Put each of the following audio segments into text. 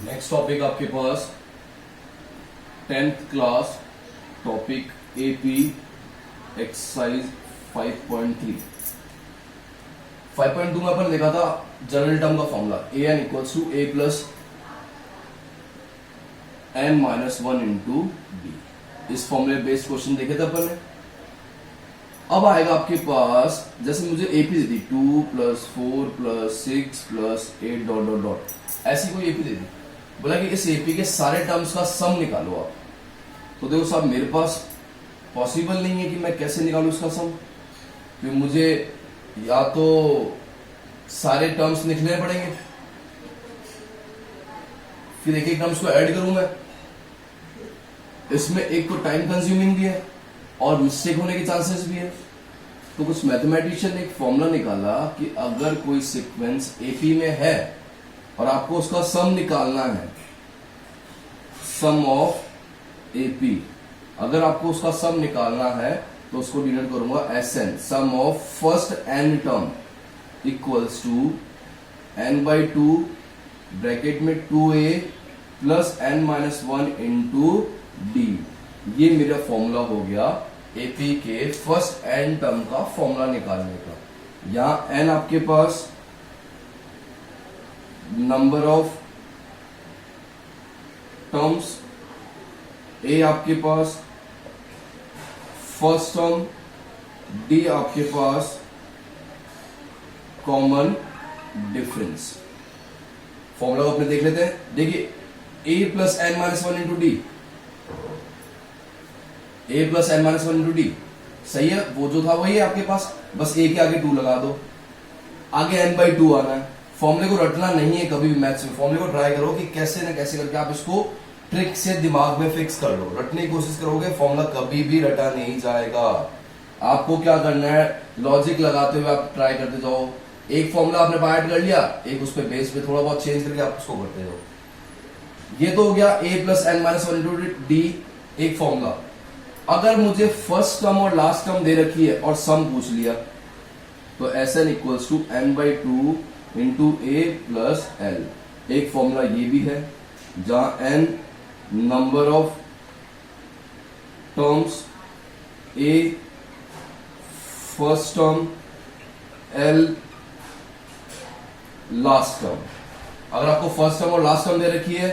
Next topic आपके पास 10th class topic AP exercise 5.3 5.2 में अपन लिखा था जनरल टर्म का formula A N equals to A plus N minus one into B. इस फॉर्मूले बेस्ड क्वेश्चन देखे थे अपन ने। अब आएगा आपके पास, जैसे मुझे एपी दे दी 2 + 4 + 6 + 8 डॉट डॉट डॉट, ऐसी कोई एपी दे दी, बोला कि इस एपी के सारे टर्म्स का सम निकालो आप। तो देखो साहब, मेरे पास पॉसिबल नहीं है कि मैं कैसे निकालूं इसका सम, क्योंकि मुझे या तो सारे टर्म्स लिखने पड़ेंगे, फिर एक एक टर्म्स को ऐड करूं मैं। इसमें एक तो टाइम कंज्यूमिंग भी है और मिस्टेक होने के चांसेस भी है। तो कुछ मैथमेटिशियन ने एक फॉर्मूला निकाला कि अगर कोई सीक्वेंस एपी में है और आपको उसका सम निकालना है, सम ऑफ एपी, अगर आपको उसका सम निकालना है तो उसको डिनोट करूंगा SN, sum of first N term equals to n/2 bracket में 2a plus n-1 into D. ये मेरा फॉर्मूला हो गया एपी के फर्स्ट एन टर्म का फॉर्मूला निकालने का। यहां एन आपके पास नंबर ऑफ टर्म्स, ए आपके पास फर्स्ट टर्म, डी आपके पास कॉमन डिफरेंस। फॉर्मूला को अपने देख लेते हैं। देखिए A plus N minus one into D, A plus N minus one into D सही है, वो जो था वही है आपके पास, बस ए के आगे 2 लगा दो, आगे n/2 आना है। फॉर्मूले को रटना नहीं है कभी भी मैथ्स में, फॉर्मूले को ट्राई करो कि कैसे ना कैसे करके आप इसको ट्रिक से दिमाग में फिक्स कर लो। रटने की कोशिश करोगे फॉर्मूला कभी भी रटा नहीं जाएगा। आपको क्या करना है, लॉजिक लगाते हुए आप ट्राई करते जाओ। एक फॉर्मूला आपने बाय कर लिया, एक उस पर बेस पे थोड़ा बहुत चेंज करके आप उसको करते जाओ। ये तो हो गया a plus N minus one into D एक फॉर्मूला। अगर मुझे फर्स्ट टर्म और लास्ट टर्म दे रखी है और सम पूछ लिया, तो Sn equals to n/2 into A plus L. एक फॉर्मूला ये भी है जहां n number of terms, A first term, L last term. अगर आपको फर्स्ट टर्म और लास्ट टर्म दे रखी है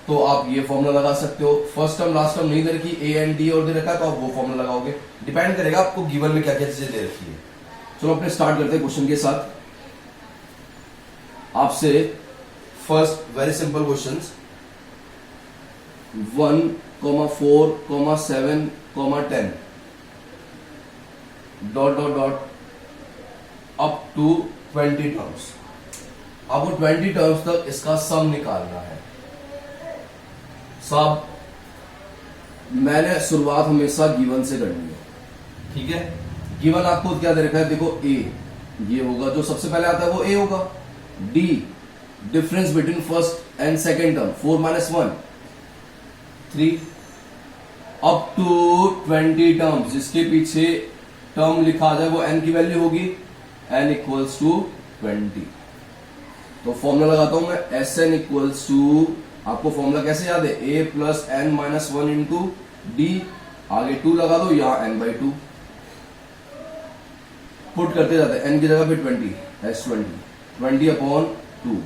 तो आप ये फॉर्मूला लगा सकते हो। फर्स्ट टर्म लास्ट टर्म नहीं दे रखी, ए एंड डी और दे रखा है, तो आप वो फॉर्मूला लगाओगे। डिपेंड करेगा आपको गिवन में क्या क्या चीजें दे रखी है। चलो अपने स्टार्ट करते हैं क्वेश्चन के साथ। आपसे first very simple questions 1, 4, 7, 10 dot dot dot up to 20 terms. आपको 20 टर्म्स तक इसका सम निकालना है। सब मैंने शुरुआत हमेशा गिवन से करनी है, ठीक है। गिवन आपको क्या दे रखा है, देखो ए ये होगा, जो सबसे पहले आता है वो ए होगा। D difference between first and second term 4 - 1 3 up to 20 terms. जिसके पीछे टर्म लिखा आ जाए वो एन की वैल्यू होगी, एन इक्वल्स टू 20। तो फॉर्मूला लगाता हूं मैं, एस एन इक्वल्स टू, आपको फॉर्मूला कैसे याद है, A plus N minus one into D, आगे 2 लगा दो, यहां n/2 पुट करते जाते हैं, n की जगह पे 20, S20 20/2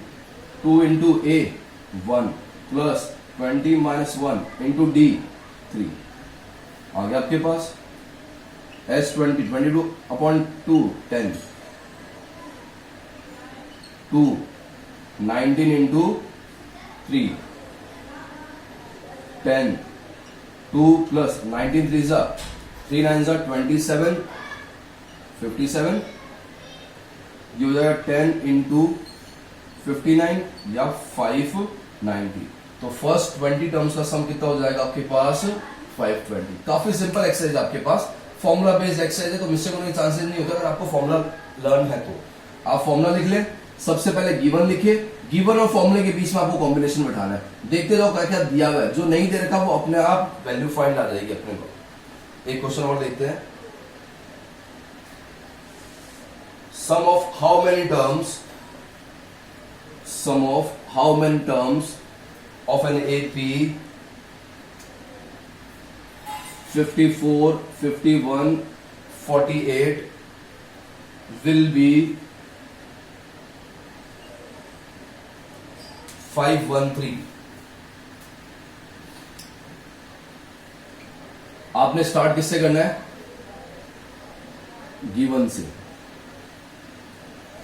2 इंटू ए 1 प्लस 20 - 1 इंटू डी 3। आ गया आपके पास S20 22/2 10 2 19 इंटू 3 10 2 प्लस 19 3 3 9 27 57। ये हो जाएगा 10 इंटू 59 या 590। तो फर्स्ट 20 टर्म्स का सम कितना हो जाएगा आपके पास, 520। काफी सिंपल एक्सरसाइज आपके पास, फॉर्मूला बेस्ड एक्सरसाइज है, तो मिस्टेक होने के चांसेस नहीं होते। अगर आपको फॉर्मूला लर्न है तो आप फॉर्मूला लिख लें। सबसे पहले गिवन लिखिए, गिवन और फॉर्मूले के बीच में आपको कॉम्बिनेशन बैठाना है। देखते जाओ क्या क्या दिया हुआ है, जो नहीं दे रखा वो अपने आप वैल्यू फाइंड आ जाएगी अपने को। एक क्वेश्चन और देखते हैं, sum of how many terms of an AP 54, 51, 48 will be 513. आपने स्टार्ट किससे करना है? गिवन से.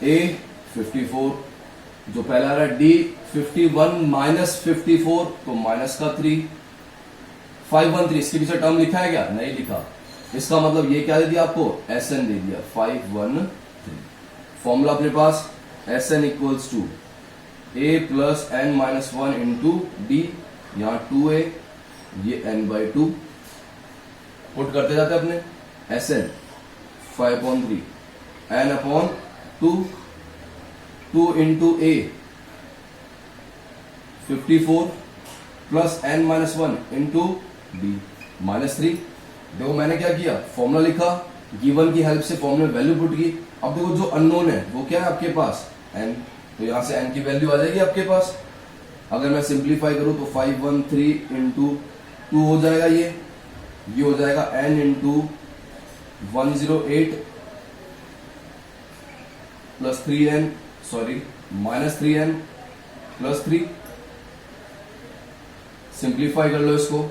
A 54 जो पहला आ रहा है, D 51 माइनस 54 तो माइनस का 3, 513 इसके पीछे टर्म लिखा है क्या? नहीं लिखा. इसका मतलब ये क्या दे दिया आपको? SN दे दिया 513. फॉर्मूला अपने पास SN equals to A plus N minus 1 into D, यहां 2A, ये N/2 पुट करते जाते अपने. SN 5/3 N/2, 2 into A 54 plus N minus 1 into D minus 3. देखो मैंने क्या किया, फॉर्मूला लिखा, गिवन की हेल्प से फॉर्मूला में वैल्यू पुट की. अब देखो जो अननोन है वो क्या है आपके पास? N. तो यहां से N की वैल्यू आ जाएगी आपके पास. अगर मैं सिंप्लीफाई करूं तो 513 इंटू 2 हो जाएगा, ये हो जाएगा N इंटू 108 plus 3N, sorry minus 3N plus 3. Simplify कर लो इसको.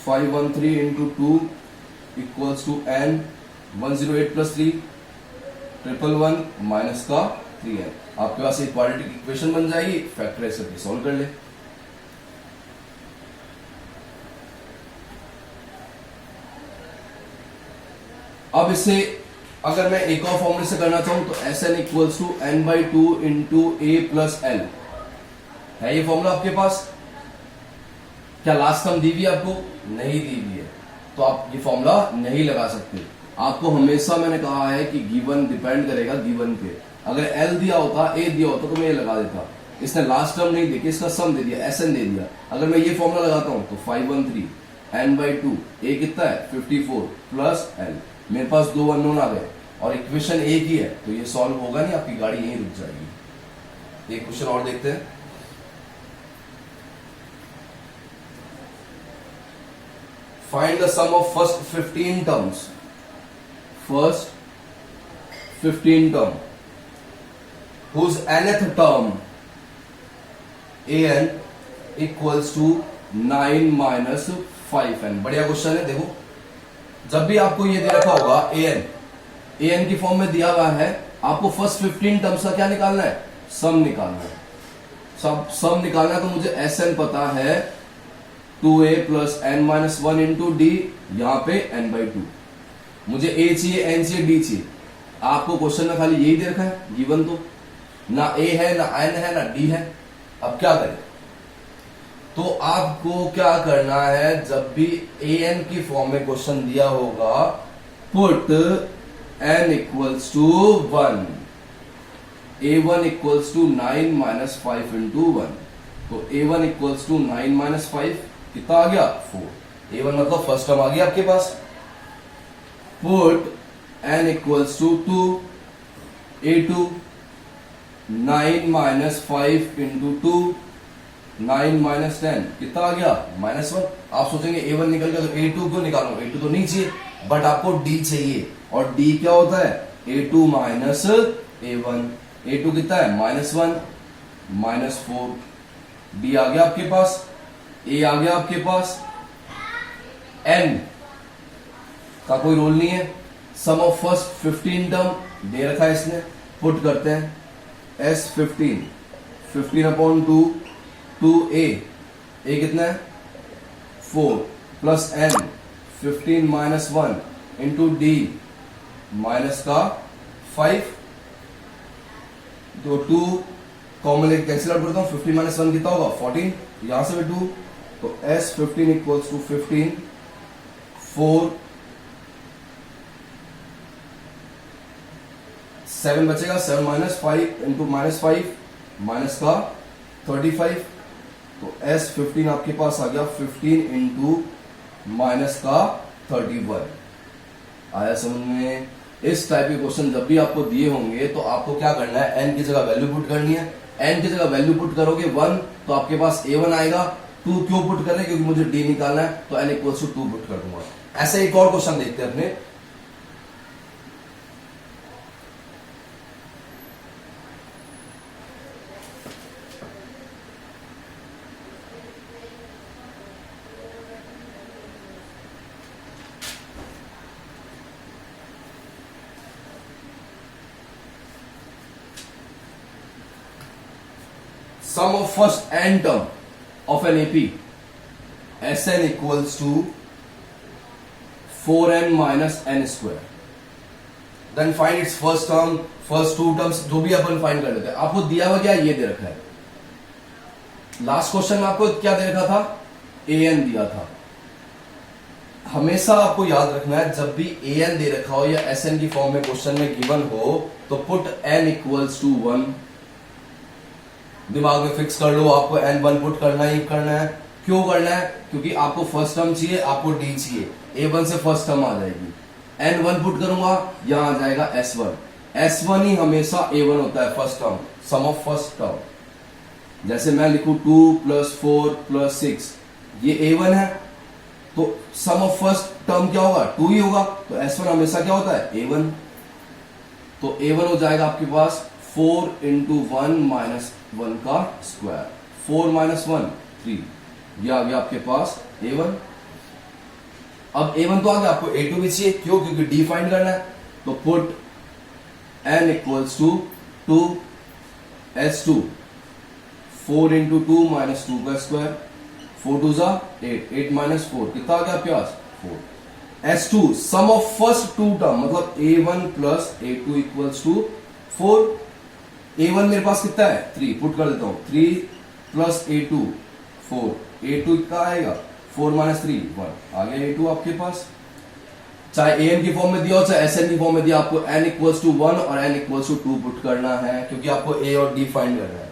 513 into 2 equals to N 108 plus 3 111 minus का 3N. आपके पास एक क्वाड्रेटिक इक्वेशन बन जाएगी. फैक्टराइज करके सॉल्व कर ले. अब इसे अगर मैं एक और फॉर्मूले से करना चाहूं तो SN equals to N/2 into A plus L है. ये फॉर्मूला आपके पास. क्या लास्ट टर्म दी हुई है आपको? नहीं दी हुई है, तो आप ये फॉर्मूला नहीं लगा सकते. आपको हमेशा मैंने कहा है कि गिवन डिपेंड करेगा गिवन पे. अगर L दिया होता, A दिया होता तो मैं ये लगा देता. इसने लास्ट टर्म नहीं देखी, इसका सम दे दिया, SN दे दिया. अगर मैं ये फॉर्मूला लगाता हूं तो 513 N/2, A कितना है? 54 प्लस L. मेरे पास दो अननोन आ गए और इक्वेशन एक ही है, तो ये सॉल्व होगा नहीं, आपकी गाड़ी यहीं रुक जाएगी. एक क्वेश्चन और देखते हैं. Find the sum of first 15 terms. First 15 term whose nth term an equals to 9 minus 5n. बढ़िया क्वेश्चन है. देखो जब भी आपको ये दे रखा होगा an की फॉर्म में दिया हुआ है, आपको फर्स्ट 15 टर्म्स का क्या निकालना है? सम निकालना है. सम निकालना है तो मुझे SN पता है 2A plus N minus 1 into D, यहां पे N/2. मुझे A चाहिए, N चाहिए, D चाहिए. आपको क्वेश्चन में खाली यही दे रखा है गिवन, तो ना A है, ना N है, ना D है. अब क्या करें? तो आपको क्या करना है, जब भी AN की फॉर्म में क्वेश्चन दिया होगा, put N equals to 1, A1 equals to 9 minus 5 into 1. तो A1 इक्वल्स टू 9 माइनस 5 कितना आ गया? 4. A1 मतलब फर्स्ट टर्म आ गया आपके पास. Put N equals to 2, A2 9 minus 5 into 2, 9 minus 10 कितना आ गया? -1. आप सोचेंगे A1 निकल गया तो A2 क्यों निकालो? A2 तो नहीं चाहिए, बट आपको D चाहिए. और D क्या होता है? A2 minus A1. A2 कितना है? -1 -4. D आ गया आपके पास, A आ गया आपके पास. N का कोई रोल नहीं है. सम ऑफ फर्स्ट 15 टर्म दे रखा है इसने, पुट करते हैं. S15 15/2 2A, A कितना है? 4 plus N 15 minus 1 into D minus का 5. तो 2 कॉमन कैंसिल आउट करता हूं. 15 माइनस 1 कितना होगा? 14. यहां से भी 2, तो S15 इक्वल्स टू 15, 4 7 बचेगा. 7 माइनस 5 इंटू -5 माइनस का 35. तो S15 आपके पास आ गया 15 इंटू माइनस का 31. आया समझ में? इस टाइप के क्वेश्चन जब भी आपको दिए होंगे तो आपको क्या करना है? N की जगह वैल्यू पुट करनी है. एन की जगह वैल्यू पुट करोगे 1 तो आपके पास A1 आएगा। 2 क्यों पुट कर रहे हैं, क्योंकि मुझे D निकालना है, तो n इक्वल्स टू 2 पुट कर दूंगा। ऐसे एक और क्वेश्चन देखते हैं अपने। Sum of first n term of an AP Sn equals to 4n minus n square. Then find its first term, first two terms, जो भी अपन फाइंड कर लेते हैं। आपको दिया हुआ क्या, ये दे रखा है। लास्ट क्वेश्चन में आपको क्या दे रखा था, an दिया था। हमेशा आपको याद रखना है, जब भी an दे रखा हो या Sn की फॉर्म में क्वेश्चन में गिवन हो, तो पुट n इक्वल्स टू 1। दिमाग में फिक्स कर लो, आपको n1 पुट करना ही करना है। क्यों करना है, क्योंकि आपको फर्स्ट टर्म चाहिए, आपको d चाहिए। A1 से फर्स्ट टर्म आ जाएगी, n1 पुट करूंगा, यहां आ जाएगा S1। S1 ही हमेशा A1 होता है, first term, sum of first term. जैसे मैं लिखूं 2 + 4 + 6, ये A1 है, तो सम ऑफ फर्स्ट टर्म क्या होगा, 2 ही होगा। तो S1 हमेशा क्या होता है, A1। तो A1 हो जाएगा आपके पास 4 × 1 - 1 का स्क्वायर। 4 - 1 3, ये आ गया आपके पास A1। अब A1 तो आ गया, आपको A2 भी चाहिए। क्यों, क्योंकि D फाइंड करना है। तो put n equals to 2 S2, 4 × 2 - 2 का स्क्वायर। 4 2 8, 8 - 4 कितना आ गया आपके पास, 4। S2 sum of first two term, मतलब A1 + A2 equals to 4। A1 मेरे पास कितना है, 3, पुट कर देता हूं। 3 + A2 4, A2 कितना आएगा, 4 - 3 1, आ गया A2 आपके पास। चाहे an की फॉर्म में दिया हो, चाहे Sn की फॉर्म में दिया, आपको n इक्वल्स टू 1 और n इक्वल्स टू 2 पुट करना है, क्योंकि आपको a और d फाइंड करना है।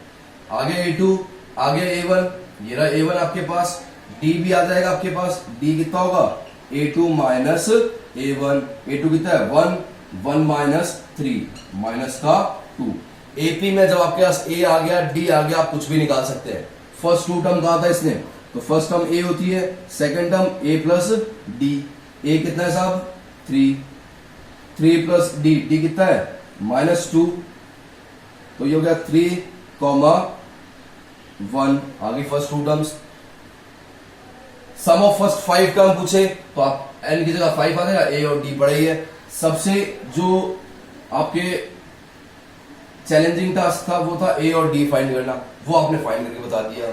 आगे A2, आगे A1, ये रहा A1 आपके पास। d भी आ जाएगा आपके पास। d कितना होगा, A2 - A1। A2 कितना है, 1, 1 - 3 माइनस का 2। AP में जब आपके पास a आ गया, d आ गया, आप कुछ भी निकाल सकते हैं। फर्स्ट टू टर्म कहा था इसने, तो फर्स्ट टर्म a होती है, second term a + d। a कितना है साहब, 3, 3 + d, d कितना है, -2। तो ये हो गया 3, 1। आगे first two terms. Sum of first 5 term पूछे तो आप n की जगह 5 आ जाएगा, a और d पड़ा ही है। सबसे जो आपके चैलेंजिंग टास्क था वो था a और d फाइंड करना, वो आपने फाइंड करके बता दिया।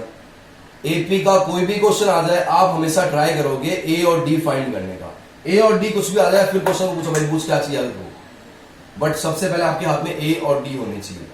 AP का कोई भी क्वेश्चन आ जाए, आप हमेशा ट्राई करोगे a और d फाइंड करने का। a और d कुछ भी आ जाए, फिर क्वेश्चन को पूछो भाई पूछ क्या चाहिए, बट सबसे पहले आपके हाथ में a और d होनी चाहिए।